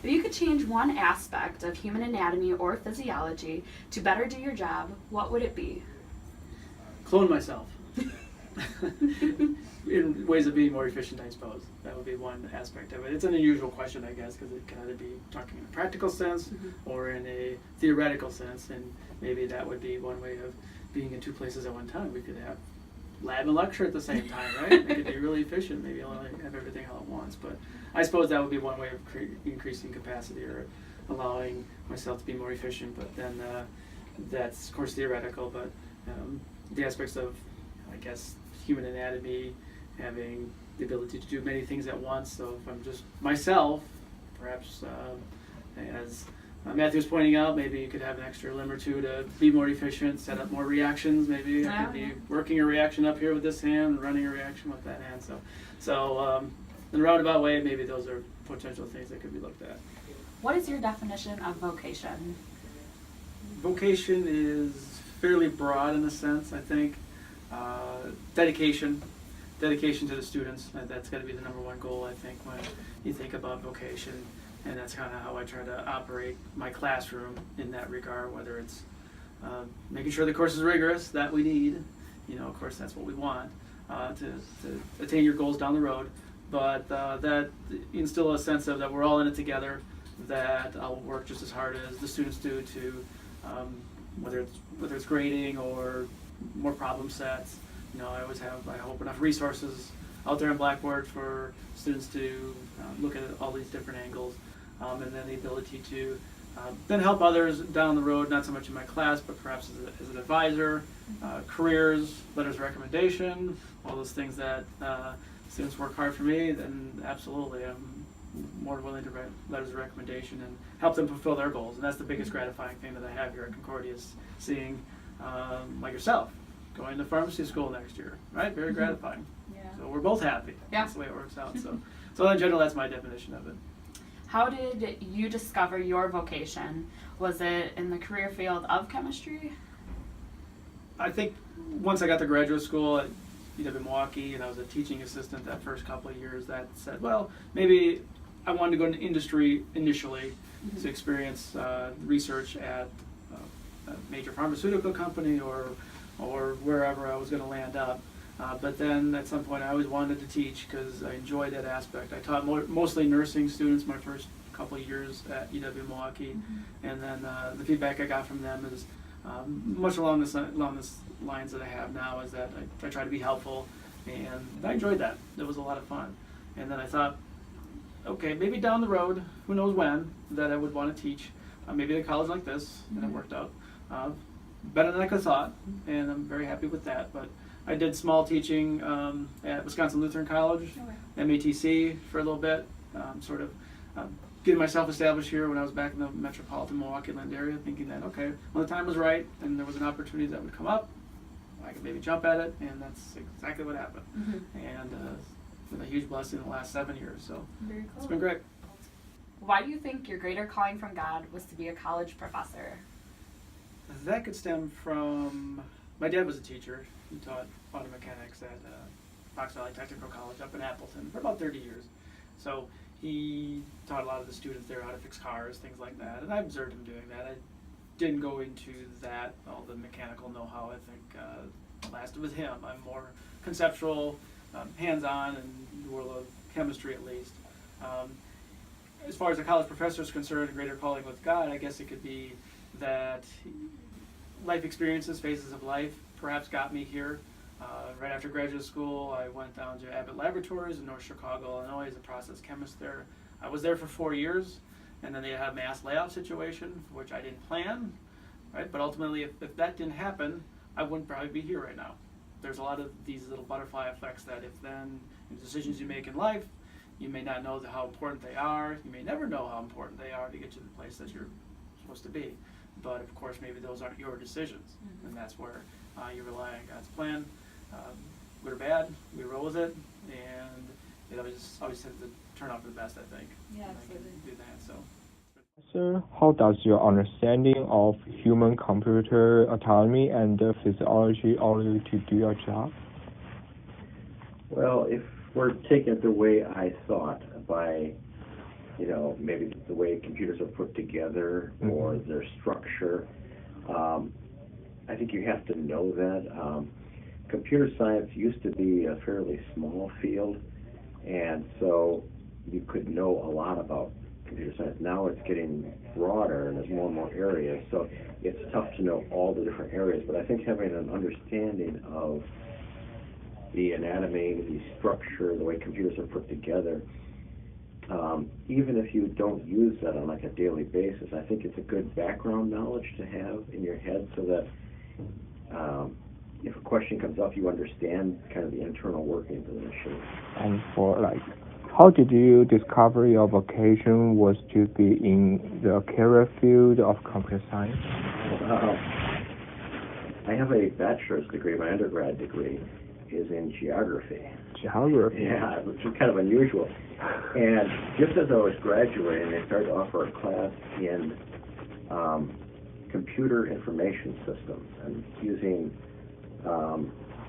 If you could change one aspect of human anatomy or physiology to better do your job, what would it be? Clone myself. In ways of being more efficient, I suppose. That would be one aspect of it. It's an unusual question, I guess, because it can either be talking in a practical sense or in a theoretical sense, and maybe that would be one way of being in two places at one time. We could have lab and lecture at the same time, right? It could be really efficient. Maybe only have everything all at once. But I suppose that would be one way of increasing capacity or allowing myself to be more efficient. But then that's, of course, theoretical. But the aspects of, I guess, human anatomy, having the ability to do many things at once. So if I'm just myself, perhaps as Matthew was pointing out, maybe you could have an extra limb or two to be more efficient, set up more reactions. Maybe I could be working a reaction up here with this hand, running a reaction with that hand. So in a roundabout way, maybe those are potential things that could be looked at. What is your definition of vocation? Vocation is fairly broad in a sense, I think. Dedication to the students. That's got to be the number one goal, I think, when you think about vocation. And that's kind of how I try to operate my classroom in that regard, whether it's making sure the course is rigorous, that we need. Of course, that's what we want to attain your goals down the road. But that instill a sense of that we're all in it together, that I'll work just as hard as the students do to, whether it's grading or more problem sets. I always have, I hope, enough resources out there on Blackboard for students to look at all these different angles, and then the ability to then help others down the road, not so much in my class, but perhaps as an advisor, careers, letters of recommendation, all those things that students work hard for me, then absolutely I'm more willing to write letters of recommendation and help them fulfill their goals. And that's the biggest gratifying thing that I have here at Concordia, is seeing, like yourself, going to pharmacy school next year, right? Very gratifying. Yeah. So we're both happy. Yeah. That's the way it works out. So in general, that's my definition of it. How did you discover your vocation? Was it in the career field of chemistry? I think once I got to graduate school at UW-Milwaukee and I was a teaching assistant that first couple of years, that said, well, maybe I wanted to go into industry initially to experience research at a major pharmaceutical company or wherever I was going to land up. But then at some point I always wanted to teach because I enjoyed that aspect. I taught mostly nursing students my first couple of years at UW-Milwaukee, and then the feedback I got from them is much along this lines that I have now, is that I try to be helpful, and I enjoyed that. It was a lot of fun. And then I thought, okay, maybe down the road, who knows when, that I would want to teach, maybe at a college like this, and it worked out better than I could have thought, and I'm very happy with that. But I did small teaching at Wisconsin Lutheran College, MATC, for a little bit, getting myself established here when I was back in the metropolitan Milwaukee-Land area, thinking that, okay, when the time was right and there was an opportunity that would come up, I could maybe jump at it, and that's exactly what happened. And it's been a huge blessing in the last 7 years, so Very cool. It's been great. Why do you think your greater calling from God was to be a college professor? That could stem from, my dad was a teacher. He taught auto mechanics at Fox Valley Technical College up in Appleton for about 30 years. So he taught a lot of the students there how to fix cars, things like that, and I observed him doing that. I didn't go into that, all the mechanical know-how. I think lasted with him. I'm more conceptual, hands-on, in the world of chemistry at least. As far as a college professor is concerned, a greater calling with God, I guess it could be that life experiences, phases of life, perhaps got me here. Right after graduate school, I went down to Abbott Laboratories in North Chicago, Illinois, as a process chemist there. I was there for 4 years, and then they had a mass layoff situation, which I didn't plan, right? But ultimately, if that didn't happen, I wouldn't probably be here right now. There's a lot of these little butterfly effects that if then the decisions you make in life, you may not know how important they are. You may never know how important they are to get to the place that you're supposed to be. But of course, maybe those aren't your decisions, and that's where you rely on God's plan. Good or bad, we roll with it, and it always has to turn out for the best, I think. Yeah, absolutely. Do that, so. Sir, how does your understanding of human-computer autonomy and physiology allow you to do your job? Well, if we're taking it the way I thought, by maybe the way computers are put together or their structure. I think you have to know that. Computer science used to be a fairly small field, and so you could know a lot about computer science. Now it's getting broader and there's more and more areas, so it's tough to know all the different areas, but I think having an understanding of the anatomy, the structure, the way computers are put together, even if you don't use that on like a daily basis, I think it's a good background knowledge to have in your head so that if a question comes up, you understand kind of the internal workings of the machine. And how did you discover your vocation was to be in the career field of computer science? I have a bachelor's degree. My undergrad degree is in geography. Geography? Yeah, which is kind of unusual. And just as I was graduating, they started to offer a class in computer information systems and using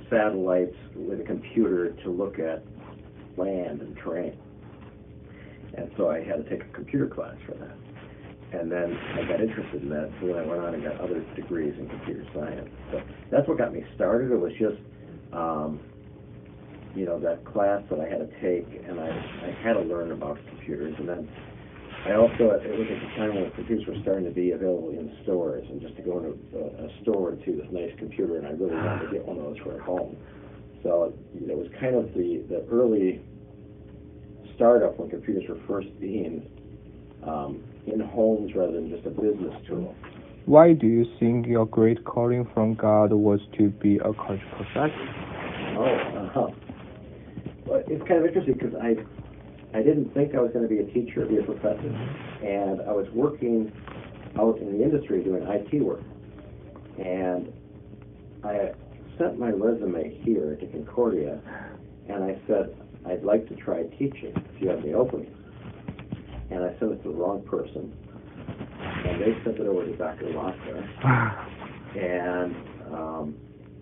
satellites with a computer to look at land and terrain. And so I had to take a computer class for that. And then I got interested in that, so then I went on and got other degrees in computer science. So that's what got me started. It was just, that class that I had to take, and I had to learn about computers. And then I also, it was at the time when computers were starting to be available in stores, and just to go into a store and see this nice computer, and I really wanted to get one of those for at home. So it was kind of the early startup when computers were first being in homes rather than just a business tool. Why do you think your great calling from God was to be a college professor? Well, it's kind of interesting because I didn't think I was going to be a teacher or be a professor, and I was working out in the industry doing IT work, and I sent my resume here to Concordia, and I said, I'd like to try teaching if you have any openings. And I sent it to the wrong person, and they sent it over to Dr. Locker, and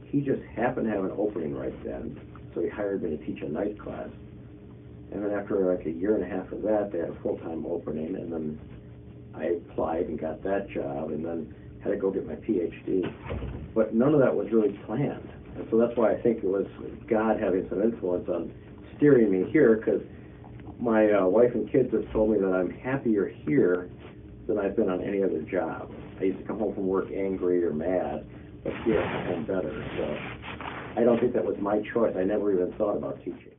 he just happened to have an opening right then, so he hired me to teach a night class. And then after like a year and a half of that, they had a full-time opening, and then I applied and got that job, and then had to go get my PhD. But none of that was really planned, and so that's why I think it was God having some influence on steering me here, because my wife and kids have told me that I'm happier here than I've been on any other job. I used to come home from work angry or mad, but here I come home better. So I don't think that was my choice. I never even thought about teaching.